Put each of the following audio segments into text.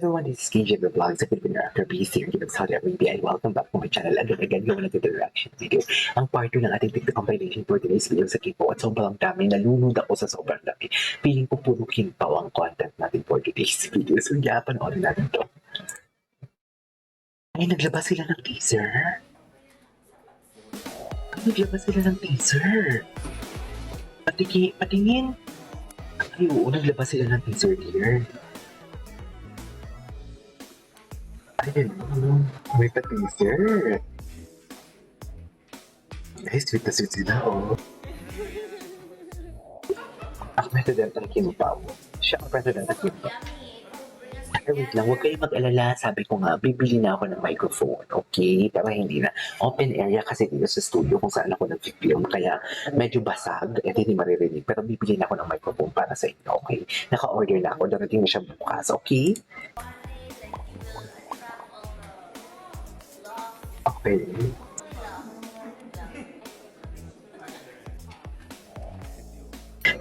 everyone, this is KJ the Vlog, sa Filipino Actor Beast here in Saudi Arabia, and welcome back to my channel. Again, gawa natin the reaction video. Ang part 2 ng ating TikTok compilation for today's video sa Kimpaw at sobrang dami, nalunod ako sa sobrang dami. Feeling ko puro Kimpaw ang content natin for today's video. So yeah, panoorin natin to. Ay, naglabas sila ng teaser. Naglabas sila ng teaser. Patingin. Ay, oo, naglabas sila ng teaser here. I didn't know. May pa-teaser. Ay, sweet na sweet sila, oh. Ang president ng Kimpaw. Siya ang president ng Kimpaw. Ay, wait lang, huwag kayong mag-alala. Sabi ko nga, bibili na ako ng microphone, okay? Pero hindi na. Open area kasi dito sa studio kung saan ako nag-film. Kaya medyo basag, hindi maririnig. Pero bibili na ako ng microphone para sa inyo, okay? Naka-order na ako. Darating na siya bukas, okay? Okay.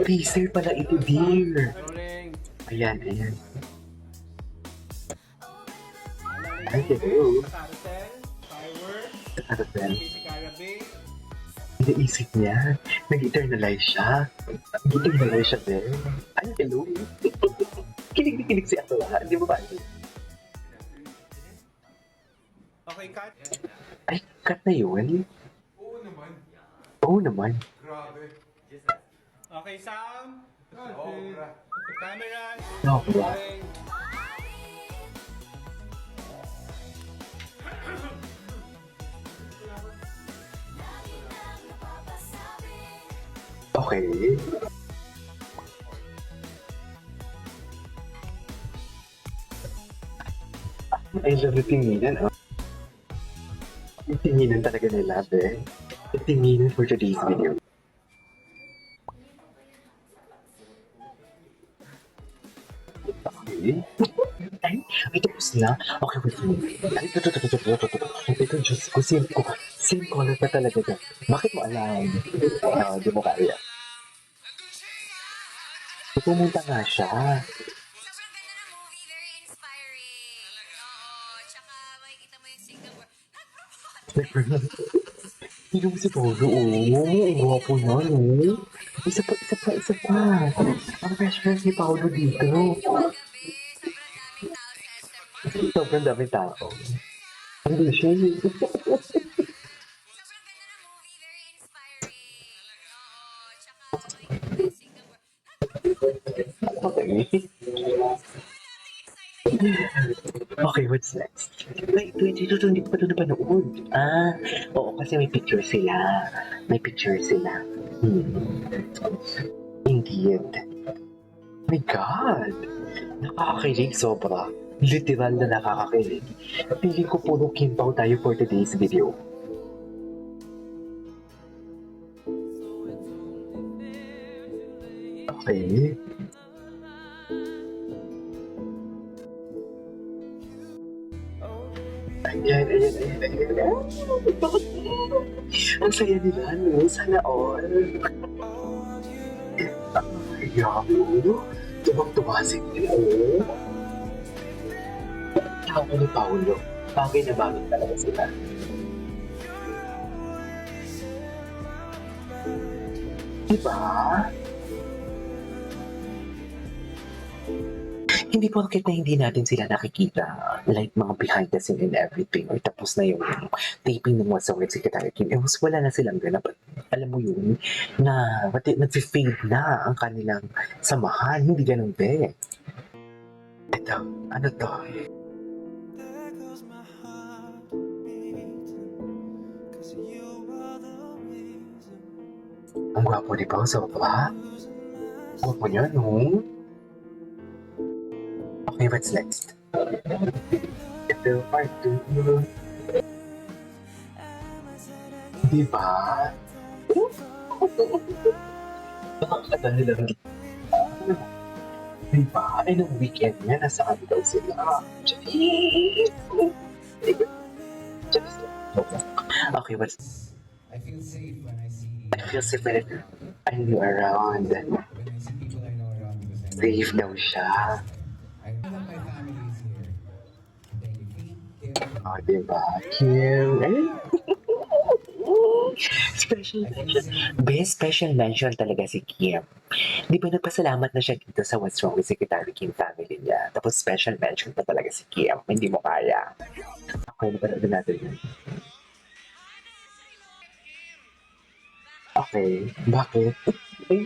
Teaser pala ito, dear. Ayan. Ay, hello. Carousel. Iniisip niya. Nag-internalize siya. Nag-internalize siya din. Ay, hello. Kinig si Ato. Hindi mo ba? Okay, cut. Ay, cut na yun? Oo naman. Grabe. Okay, sound. Camera. No, Rolling. Okay. I love the tinginan, oh. Yung tinginan talaga nila, be. Yung tinginan for today's video. Okay. Ay, tapos na. Okay, wait. Ay, ito, Diyos ko, same color pa talaga ka. Bakit mo alam? Di mo kaya. Pumunta nga siya. Sobrang ganda ng movie, very inspiring. Oo, tsaka makikita mo yung Singapore. Nag-propose! Hindi mo si Paulo, Ang gwapo na, no? Isa pa. Ang fresh ni Paulo dito. Gabi, sobrang daming tao sa SM. Sobrang daming tao. Ang siya. Sobrang ganda ng movie, very inspiring. Oo, tsaka makikita mo yung Singapore. Okay. Okay, what's next? Wait, hindi ko pa ito napanood. Oo, kasi may picture sila. Indeed. My God! Nakakakilig sobra. Literal na nakakakilig. Feeling ko puro Kimpaw tayo for today's video. Okay. Ayan. Ang saya nila, no? Sana all. Ay, yabo. Tubang-tumasik nila, oh. Ako ni Paulo. Bagay na bagay talaga sila. Diba? Hindi porket na hindi natin sila nakikita, like mga behind the scene and everything, or tapos na yung taping ng What's Up with Secretary Kim, was wala na silang ganap. Alam mo yun, na nag-fade na ang kanilang samahan, hindi ganun be. Ito, ano to? Ang gwapo di ba, sobra? Gwapo niya, no? Okay, what's next? Ito, part 2. Diba? Nakakata nilang diba? Ay, nung weekend niya, nasa kami daw sila. Okay, what's... I feel safe when I see I'm around. when I see people I know around because I know Safe daw siya. I know that my family is here. Oh, diba? Kim. Ay. Special mention. Best special mention talaga si Kim. Di ba nagpasalamat na siya dito sa What's Wrong with Secretary Kim family niya. Tapos special mention pa talaga si Kim. Hindi mo kaya. Okay, napanood natin yun. Okay, bakit? Ay,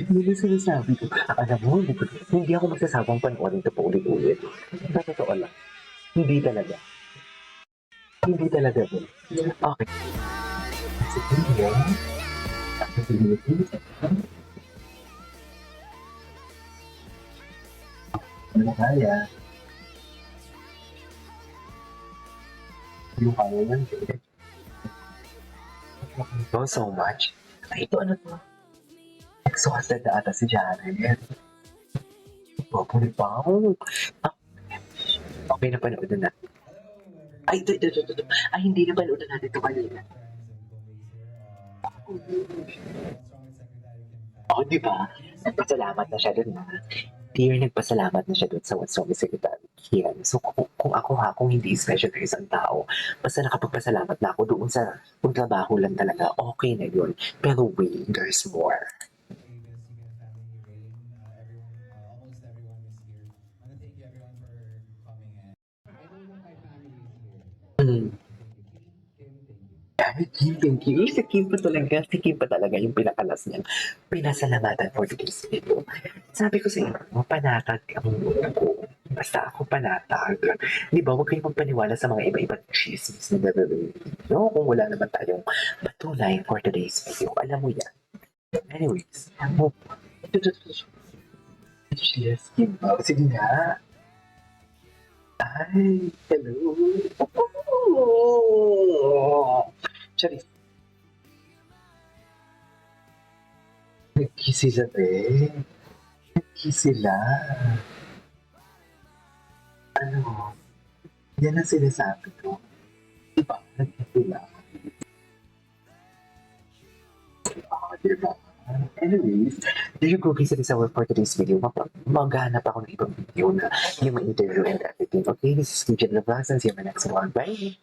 yun yung sinasabi ko. Alam mo, hindi ako magsasabang panoorin ito pa ulit-ulit. Sa totoo lang. Hindi talaga. Hindi talaga. Okay. Sige. Ano kaya? Ano kaya yan? Ito so much. Ay, ito ano to? Exhausted na ata si Jared. Pupuli pa. Ah, okay, napanood na. Ay, ito. Ay, hindi napanood na natin ito kanina. Oh, di ba? Nagpasalamat na siya dun na. Dear, nagpasalamat na siya dun sa What's Wrong with Secretary Kim. So, kung ako kung hindi special na isang tao, basta nakapagpasalamat na ako doon sa kung trabaho lang talaga, okay na yun. Pero wait, there's more. Almost everyone is here. I want to thank you everyone for coming in. I know that my family is here. Mm. Kim, thank you. Ay, Kim, thank you. Si Kim pa talaga yung pinakalas niyang pinasalamatan for today's video. Sabi ko sa inyo, panatag ang mundo ko. Basta ako panatag. Di ba, huwag kayong magpaniwala sa mga iba-ibang chismis na gagawin no? Kung wala naman tayong patunay for today's video. Alam mo yan. Anyways, yes, Kim. Sige nga. Ay, hello. Charis. Nag-kiss sila eh. Nag-kiss sila. Ano? Yan ang sinasabi ko. Diba? Nag-kiss sila. Diba? Anyways, there you go guys. That is our for today's video. Maghanap ako ng ibang video na yung ma-interview and everything. Okay, this is Kijan Lavaz and see you in my next one. Bye!